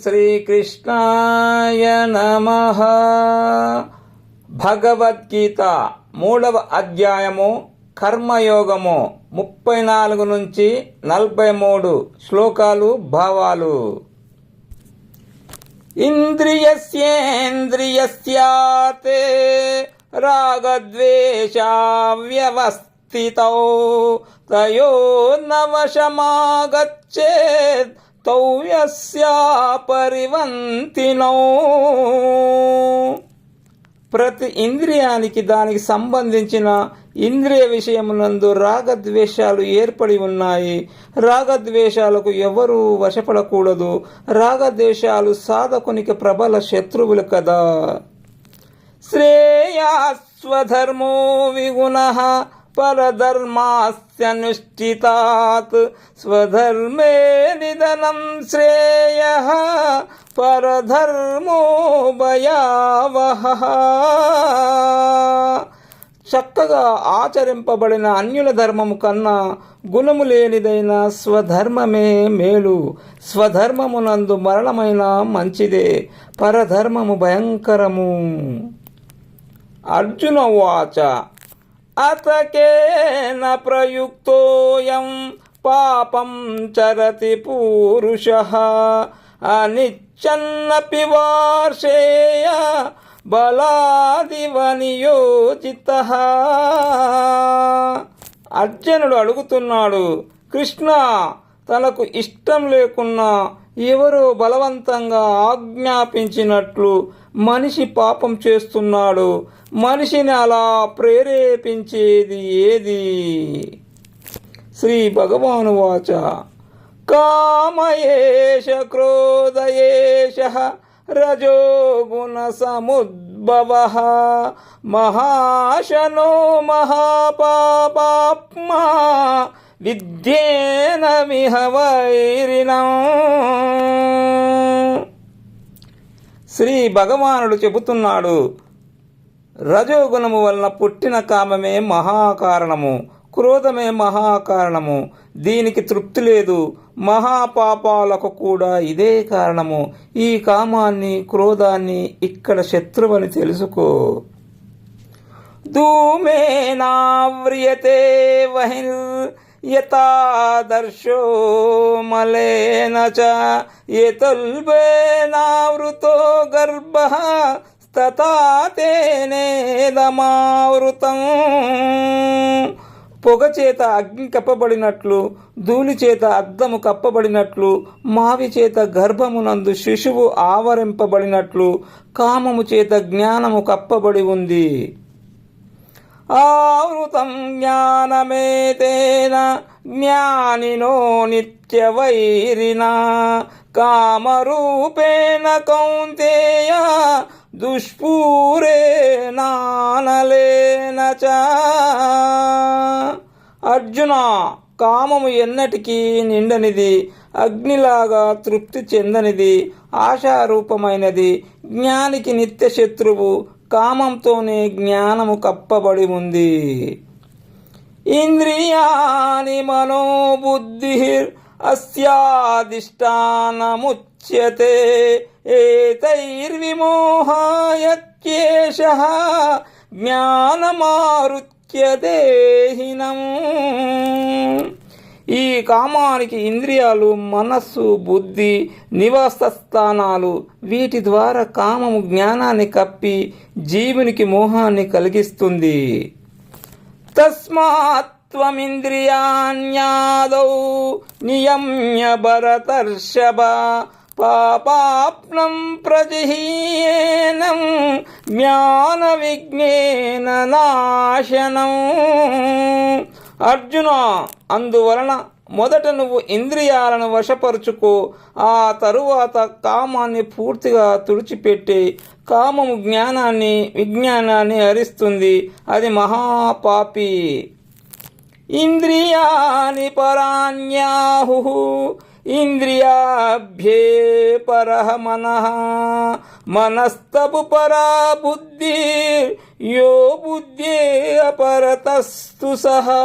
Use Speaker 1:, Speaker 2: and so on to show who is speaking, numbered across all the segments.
Speaker 1: శ్రీకృష్ణాయ నమః. భగవద్గీత 3వ అధ్యాయము కర్మయోగము 34 నుంచి 43 శ్లోకాలు భావాలు. ఇంద్రియస్యేంద్రియస్యాతే రాగద్వేషా వ్యవస్థితౌ తయోర్నవశమాగచ్చేత్ తౌ యస్యా పరివంతినౌ. ప్రతి ఇంద్రియానికి దానికి సంబంధించిన ఇంద్రియ విషయమునందు రాగద్వేషాలు ఏర్పడి ఉన్నాయి. రాగద్వేషాలకు ఎవరూ వశపడకూడదు. రాగద్వేషాలు సాధకునికి ప్రబల శత్రువులు కదా. శ్రేయాస్వధర్మో విగుణః పరధర్మాస్యనుష్ఠితాత్ స్వధర్మే నిధనం శ్రేయః పరధర్మో భయావహః. చక్కగా ఆచరింపబడిన అన్యుల ధర్మము కన్నా గుణము లేనిదైన స్వధర్మమే మేలు. స్వధర్మమునందు మరణమైన మంచిదే. పరధర్మము భయంకరము. అర్జున ఉవాచ అతకేన ప్రయుక్తోయం పాపం చరతి పూరుషః అనిచ్చన్నపి వార్షేయ బలాదివ నియోజితః. అర్జునుడు అడుగుతున్నాడు, కృష్ణ, తనకు ఇష్టం లేకున్నా ఎవరో బలవంతంగా ఆజ్ఞాపించినట్లు మనిషి పాపం చేస్తున్నాడు. మనిషిని అలా ప్రేరేపించేది ఏది? శ్రీ భగవాను వాచ కామయేష క్రోధయేషః రజోగుణ సముద్భవః మహాశనో మహాపాపాత్మా విద్యేనమిహ వైరిణం. శ్రీ భగవానుడు చెబుతున్నాడు, రజోగుణము వలన పుట్టిన కామమే మహాకారణము, క్రోధమే మహాకారణము. దీనికి తృప్తి లేదు. మహాపాపాలకు కూడా ఇదే కారణము. ఈ కామాన్ని, క్రోధాన్ని ఇక్కడ శత్రువని తెలుసుకో. ధూమేనావ్రియతే వహిర్ యథాదర్శో మలేన చ యతుల్బేనావృతో గర్భః తథా తేనేదమావృతం. పొగ చేత అగ్ని కప్పబడినట్లు, ధూళి చేత అద్దము కప్పబడినట్లు, మావి చేత గర్భమునందు శిశువు ఆవరింపబడినట్లు కామము చేత జ్ఞానము కప్పబడి ఉంది. ఆవృతం జ్ఞానమేతేన జ్ఞానినో నిత్యవైరిణా కామరూపేణ కౌంతేయ దుష్పూరేణానలేన చ. అర్జున, కామము ఎన్నటికీ నిండనిది, అగ్నిలాగా తృప్తి చెందనిది, ఆశారూపమైనది. జ్ఞానికి నిత్య శత్రువు. కామంతోనే జ్ఞానము కప్పబడి ఉంది. ఇంద్రియాణి మనోబుద్ధిర్ అస్యాధిష్టానముచ్యతే ఏతైర్విమోహాయత్యేషః జ్ఞానమారుత్య దేహినం. ఈ కామానికి ఇంద్రియాలు, మనస్సు, బుద్ధి నివాస స్థానాలు. వీటి ద్వారా కామము జ్ఞానాన్ని కప్పి జీవునికి మోహాన్ని కలిగిస్తుంది. తస్మాత్ త్వమింద్రియాణ్యాదౌ నియమ్య భరతర్షభ పాపాప్నం ప్రజహీయేనం జ్ఞాన విజ్ఞేన నాశనం. అర్జున, అందువలన మొదట నువ్వు ఇంద్రియాలను వశపరుచుకో. ఆ తరువాత కామాన్ని పూర్తిగా తుడిచిపెట్టే. కామము జ్ఞానాన్ని, విజ్ఞానాన్ని హరిస్తుంది. అది మహాపాపి. ఇంద్రియాని పరాణ్యాహుః ఇంద్రియాభ్యే పరః మనః మనస్తపు పరా బుద్ధి యో బుద్ధే అపరతస్తు సహా.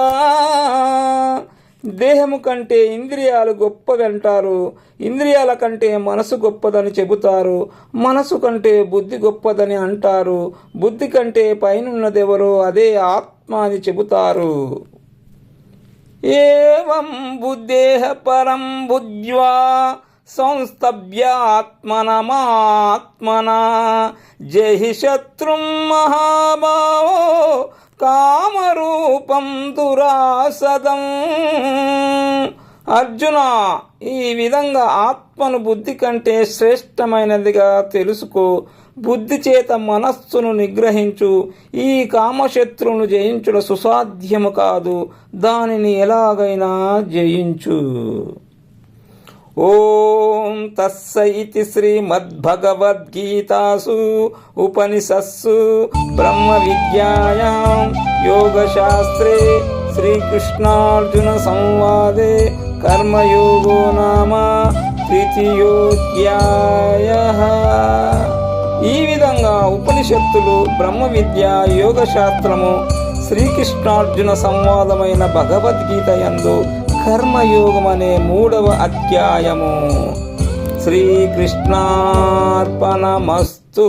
Speaker 1: దేహము కంటే ఇంద్రియాలు గొప్పవంటారు, ఇంద్రియాల కంటే మనసు గొప్పదని చెబుతారు, మనసు కంటే బుద్ధి గొప్పదని అంటారు, బుద్ధి కంటే పైనున్నదెవరో అదే ఆత్మ అని చెబుతారు. ఏవం బుద్ధేహ పరం బుద్ధ్వా సంస్తభ్యాత్మనమాత్మనా జహి శత్రుం మహాభావో కామరూపం దురాసదం. అర్జున, ఈ విధంగా ఆత్మను బుద్ధి కంటే శ్రేష్టమైనదిగా తెలుసుకో. బుద్ధి చేత మనస్సును నిగ్రహించు. ఈ కామశత్రువును జయించుట సుసాధ్యము కాదు, దానిని ఎలాగైనా జయించు. ఓం తస్స ఇతి శ్రీమద్భగవద్గీతాసు ఉపనిషత్సు బ్రహ్మ విద్యాయాం యోగశాస్త్రే శ్రీకృష్ణార్జున సంవాదే కర్మయోగో నామ తృతీయోధ్యాయః. ఈ విధంగా ఉపనిషత్తులు, బ్రహ్మ విద్య, యోగశాస్త్రము, శ్రీకృష్ణార్జున సంవాదమైన భగవద్గీత యందు కర్మయోగం అనే 3వ అధ్యాయము. శ్రీకృష్ణార్పణమస్తు.